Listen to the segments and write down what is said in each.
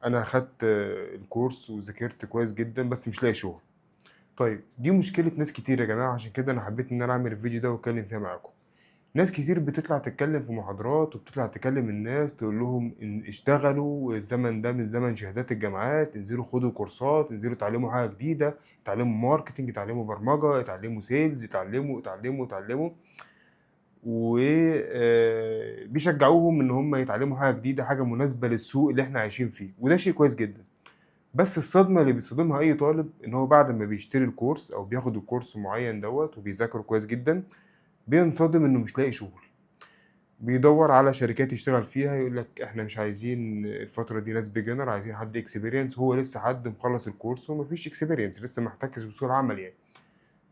أنا أخدت الكورس وذاكرت كويس جدًا، بس مش لاقي شغل. طيب دي مشكلة ناس كتير يا جماعة، عشان كده أنا حبيت إن أنا أعمل الفيديو ده وأتكلم فيها معاكم. ناس كتير بتطلع تتكلم في محاضرات، وبتطلع تكلم الناس تقول لهم إن اشتغلوا، الزمن ده مش زمن شهادات الجامعات، انزلوا خدوا كورسات، انزلوا اتعلموا حاجة جديدة، اتعلموا ماركتينج، اتعلموا برمجة، اتعلموا سيلز، اتعلموا. بيشجعوهم إن هم يتعلموا حاجة جديدة، حاجة مناسبة للسوق اللي إحنا عايشين فيه، وده شيء كويس جدًا. بس الصدمة اللي بيتصدمها أي طالب إن هو بعد ما بيشتري الكورس أو بياخد الكورس معين دوّة وبيذاكره كويس جدًا، بينصدم إنه مش لاقي شغل. بيدوّر على شركات يشتغل فيها، يقول لك إحنا مش عايزين الفترة دي ناس beginner، عايزين حد experience. هو لسه حد مخلّص الكورس وما فيش experience، لسه ما احتكش بسوق العمل يعني.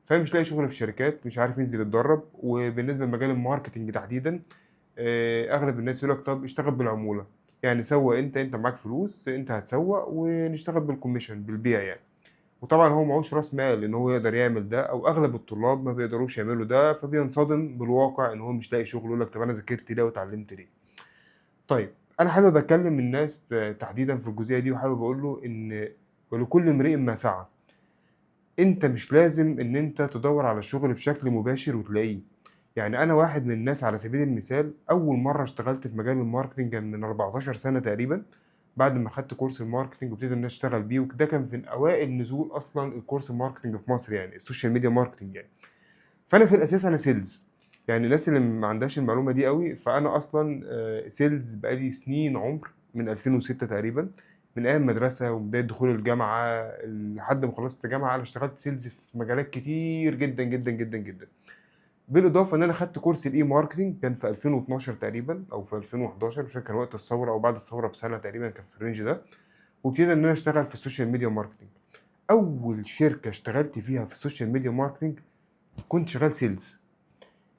فمش لاقي شغل في شركات، مش عارف ينزل يتدرّب. وبالنسبة لمجال الmarketing تحديدًا، أغلب الناس يقول لك طَب اشتغل بالعمولة، يعني سوّق أنت معاك فلوس، أنت هتسوّق ونشتغل بالcommission بالبيع يعني. وطبعًا هو معهوش راس مال إن هو يقدر يعمل ده، أو أغلب الطلاب ما بيقدروش يعملوا ده، فبينصدم بالواقع إن هو مش لاقي شغل، يقول لك طَب أنا ذاكرت ليه واتعلمت ليه؟ طيب أنا حابب أكلّم الناس تحديدًا في الجزئية دي، وحابب أقول له إن ولكل امرئ ما سعى. أنت مش لازم إن أنت تدوّر على الشغل بشكل مباشر وتلاقيه. يعني أنا واحد من الناس على سبيل المثال، أول مرّة اشتغلت في مجال الmarketing كان من 14 سَنة تقريبًا، بعد ما خدت كورس الmarketing وابتديت إن أنا أشتغل بيه، وده كان من أوائل نزول أصلًا الكورس الmarketing في مصر يعني، السوشيال ميديا marketing يعني. فأنا في الأساس أنا sales، يعني الناس اللي ما عندهاش المعلومة دي أوي، فأنا أصلًا sales بقى لي سنين عُمر، من 2006 تقريبًا، من أيام المدرسة وبداية دخول الجامعة لحد ما خلصت جامعة، أنا اشتغلت sales في مجالات كتير جدًا، جدًا، جدًا، جدًا. بالإضافة إن أنا خدت كورس الE-marketing كان في 2012 تقريبًا أو في 2011، مش فاكر كان وقت الثورة أو بعد الثورة بسنة تقريبًا، كان في الrange ده. وابتديت إن أنا أشتغل في السوشيال ميديا marketing. أول شركة اشتغلت فيها في السوشيال ميديا marketing كنت شغال sales.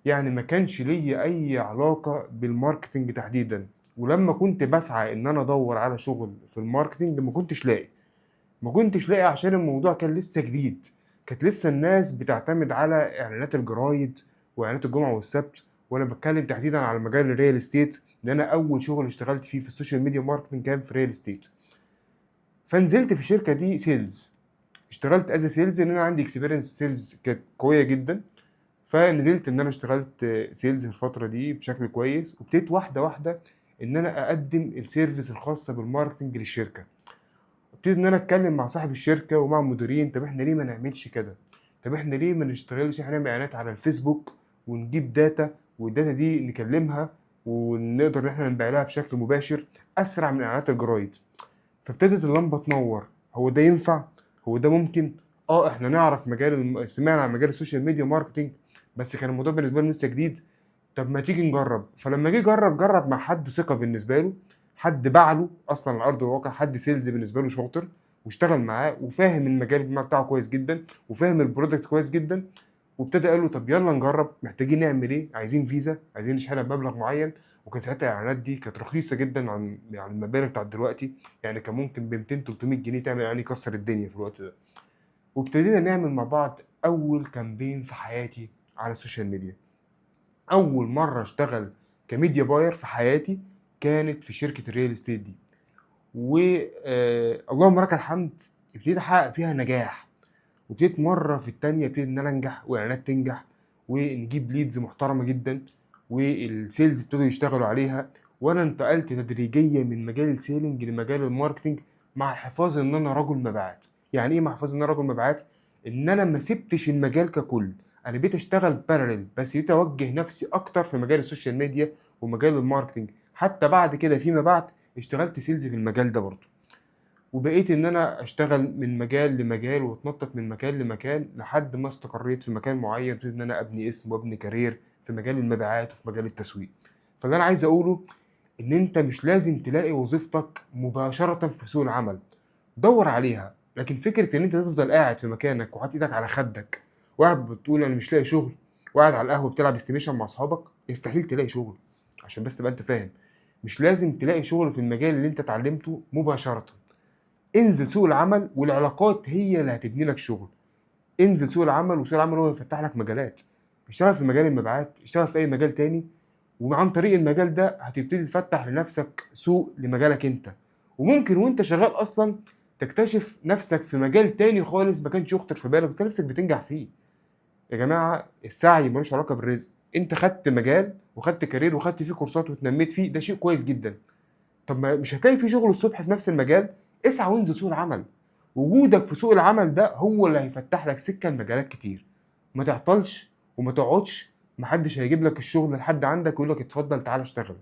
يعني ما كانش ليّا أي علاقة بالmarketing تحديدًا. ولمّا كنت باسعى إن أنا أدوّر على شغل في الmarketing ما كنتش لاقي. ما كنتش لاقي عشان الموضوع كان لسه جديد. كانت لسه الناس بتعتمد على إعلانات الجرايد وإعلانات الجمعة والسبت. وأنا باتكلم تحديدًا على مجال الreal estate، لأن أنا أول شغل اشتغلت فيه في السوشيال ميديا marketing كان في real estate. فنزلت في الشركة دي sales، اشتغلت as a sales لأن أنا عندي experience sales كانت قوية جدًا. فنزلت إن أنا اشتغلت sales الفترة دي بشكل كويس، وابتديت واحدة، واحدة إن أنا أقدّم الservice الخاصة بالmarketing للشركة. ابتديت إن أنا أتكلّم مع صاحب الشركة ومع المديرين، طَب إحنا ليه ما نعملش كده؟ طَب إحنا ليه ما نشتغلش إحنا نعمل إعلانات على الفيسبوك ونجيب data، والdata دي نكلّمها ونقدر إن إحنا نبيع لها بشكل مباشر أسرع من إعلانات الجرايد. فابتدت اللمبة تنوّر، هو ده ينفع؟ هو ده ممكن؟ إحنا نعرف سمعنا عن مجال السوشيال ميديا ماركتينج، بس كان الموضوع بالنسبة لنا لسه جديد. طب ما تيجي نجرّب. فلمّا جه جرّب مع حد ثقة بالنسبة له، حد باع له أصلًا على أرض الواقع، حد sales بالنسبة له شاطر واشتغل معاه وفاهم المجال بتاعه كويس جدًا وفاهم الproduct كويس جدًا. وابتدى قال له طب يالّا نجرّب، محتاجين نعمل إيه؟ عايزين فيزا، عايزين نشحنها بمبلغ معيّن. وكان ساعتها الإعلانات دي كانت رخيصة جدًا عن المبالغ بتاعة دلوقتي. يعني كان ممكن ب200، 300 جنيه تعمل إعلان يكسّر الدنيا في الوقت ده. وابتدينا نعمل مع بعض أول campaign في حياتي على السوشيال ميديا. أول مرّة أشتغل كmedia buyer في حياتي كانت في شركة الreal estate دي. و اللهم لك الحمد، ابتديت أحقق فيها نجاح. وابتديت مرّة في التانية ابتدي إن أنا أنجح وإعلانات تنجح ونجيب leads محترمة جدًا، والsales ابتدوا يشتغلوا عليها. وأنا انتقلت تدريجيًا من مجال الselling لمجال الmarketing، مع الحفاظ إن أنا رجل مبيعات. يعني إيه مع الحفاظ إن أنا رجل مبيعات؟ إن أنا ما سِبتش المجال ككُل، أنا بقيت أشتغل parallel، بس بقيت أوجّه نفسي أكتر في مجال السوشيال ميديا ومجال الmarketing. حتى بعد كده فيما بعد اشتغلت sales في المجال ده برضه. وبقيت إن أنا أشتغل من مجال لمجال وأتنطط من مكان لمكان لحد ما استقريت في مكان معين، ابتديت إن أنا أبني اسم وأبني career في مجال المبيعات وفي مجال التسويق. فاللي أنا عايز أقوله إن أنت مش لازم تلاقي وظيفتك مباشرةً في سوق العمل، دَوّر عليها. لكن فكرة إن أنت تفضل قاعد في مكانك وحاطط إيدك على خدّك وقاعد بتقول أنا مش لاقي شغل، وقاعد على القهوة بتلعب استيميشن مع أصحابك، يستحيل تلاقي شغل. عشان بس تبقى أنت فاهم، مش لازم تلاقي شغل في المجال اللي أنت اتعلمته مباشرةً. انزل سوق العمل والعلاقات هي اللي هتبني لك شغل. انزل سوق العمل وسوق العمل هو اللي هيفتح لك مجالات. اشتغل في مجال المبيعات، اشتغل في أي مجال تاني، وعن طريق المجال ده هتبتدي تفتح لنفسك سوق لمجالك أنت. وممكن وأنت شغال أصلًا تكتشف نَفْسك في مجال تاني خالص ما كانش يخطر في بالك وتلاقي نَفْسك بتنجح فيه. يا جماعة السعي ما لوش علاقة بالرزق، أنت خدت مجال وخدت career وخدت فيه كورسات واتنميت فيه، ده شيء كويس جدًا. طب ما مش هتلاقي في شغل الصبح في نفس المجال، اسعى وانزل سوق العمل. وجودك في سوق العمل ده هو اللي هيفتح لك سكة لمجالات كتير. ما تعطلش وما تقعدش، ما حدش هيجيب لك الشغل لحد عندك ويقول لك اتفضل تعالَ اشتغل.